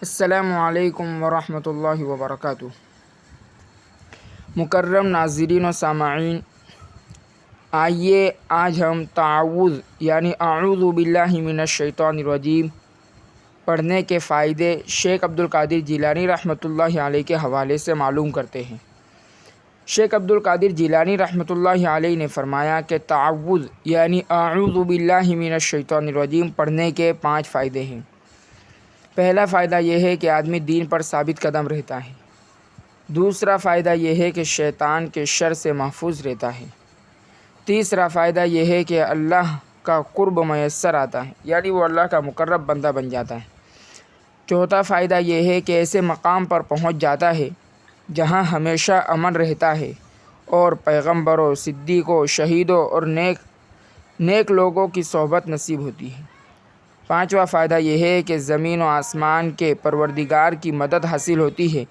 السلام علیکم ورحمۃ اللہ وبرکاتہ۔ مکرم ناظرین و سامعین، آئیے آج ہم تعوذ یعنی اعوذ باللہ من الشیطان الرجیم پڑھنے کے فائدے شیخ عبدالقادر جیلانی رحمۃ اللہ علیہ کے حوالے سے معلوم کرتے ہیں۔ شیخ عبدالقادر جیلانی رحمۃ اللہ علیہ نے فرمایا کہ تعوذ یعنی اعوذ باللہ من الشیطان الرجیم پڑھنے کے 5 فائدے ہیں۔ پہلا فائدہ یہ ہے کہ آدمی دین پر ثابت قدم رہتا ہے۔ دوسرا فائدہ یہ ہے کہ شیطان کے شر سے محفوظ رہتا ہے۔ تیسرا فائدہ یہ ہے کہ اللہ کا قرب میسر آتا ہے، یعنی وہ اللہ کا مقرب بندہ بن جاتا ہے۔ چوتھا فائدہ یہ ہے کہ ایسے مقام پر پہنچ جاتا ہے جہاں ہمیشہ امن رہتا ہے اور پیغمبروں، صدیقوں، شہیدوں اور نیک لوگوں کی صحبت نصیب ہوتی ہے۔ پانچواں فائدہ یہ ہے کہ زمین و آسمان کے پروردگار کی مدد حاصل ہوتی ہے،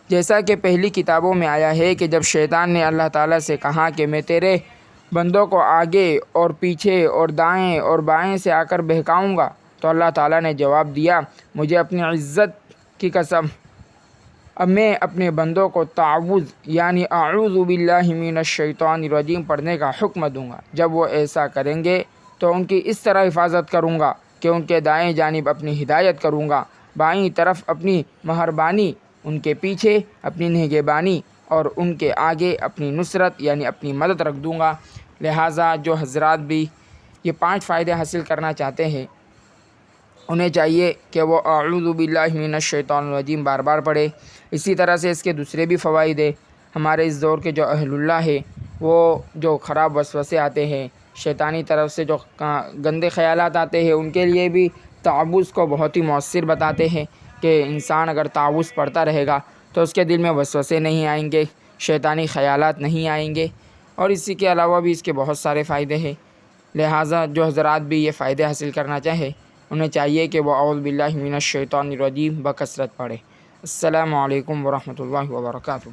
جیسا کہ پہلی کتابوں میں آیا ہے کہ جب شیطان نے اللہ تعالیٰ سے کہا کہ میں تیرے بندوں کو آگے اور پیچھے اور دائیں اور بائیں سے آ کر بہکاؤں گا، تو اللہ تعالیٰ نے جواب دیا، مجھے اپنی عزت کی قسم، اب میں اپنے بندوں کو تعوذ یعنی اعوذ باللہ من الشیطان الرجیم پڑھنے کا حکم دوں گا۔ جب وہ ایسا کریں گے تو ان کی اس طرح حفاظت کروں گا کہ ان کے دائیں جانب اپنی ہدایت کروں گا، بائیں طرف اپنی مہربانی، ان کے پیچھے اپنی نگہبانی اور ان کے آگے اپنی نصرت یعنی اپنی مدد رکھ دوں گا۔ لہٰذا جو حضرات بھی یہ 5 فائدے حاصل کرنا چاہتے ہیں، انہیں چاہیے کہ وہ اعوذ باللہ من الشیطان الرجیم بار بار پڑھے۔ اسی طرح سے اس کے دوسرے بھی فوائد ہیں۔ ہمارے اس دور کے جو اہل اللہ ہے، وہ جو خراب وسوسے آتے ہیں، شیطانی طرف سے جو گندے خیالات آتے ہیں، ان کے لیے بھی تعوذ کو بہت ہی مؤثر بتاتے ہیں کہ انسان اگر تعوذ پڑھتا رہے گا تو اس کے دل میں وسوسے نہیں آئیں گے، شیطانی خیالات نہیں آئیں گے، اور اسی کے علاوہ بھی اس کے بہت سارے فائدے ہیں۔ لہٰذا جو حضرات بھی یہ فائدے حاصل کرنا چاہے، انہیں چاہیے کہ وہ اعوذ باللہ من الشیطان الرجیم بکثرت پڑھے۔ السلام علیکم ورحمۃ اللہ وبرکاتہ۔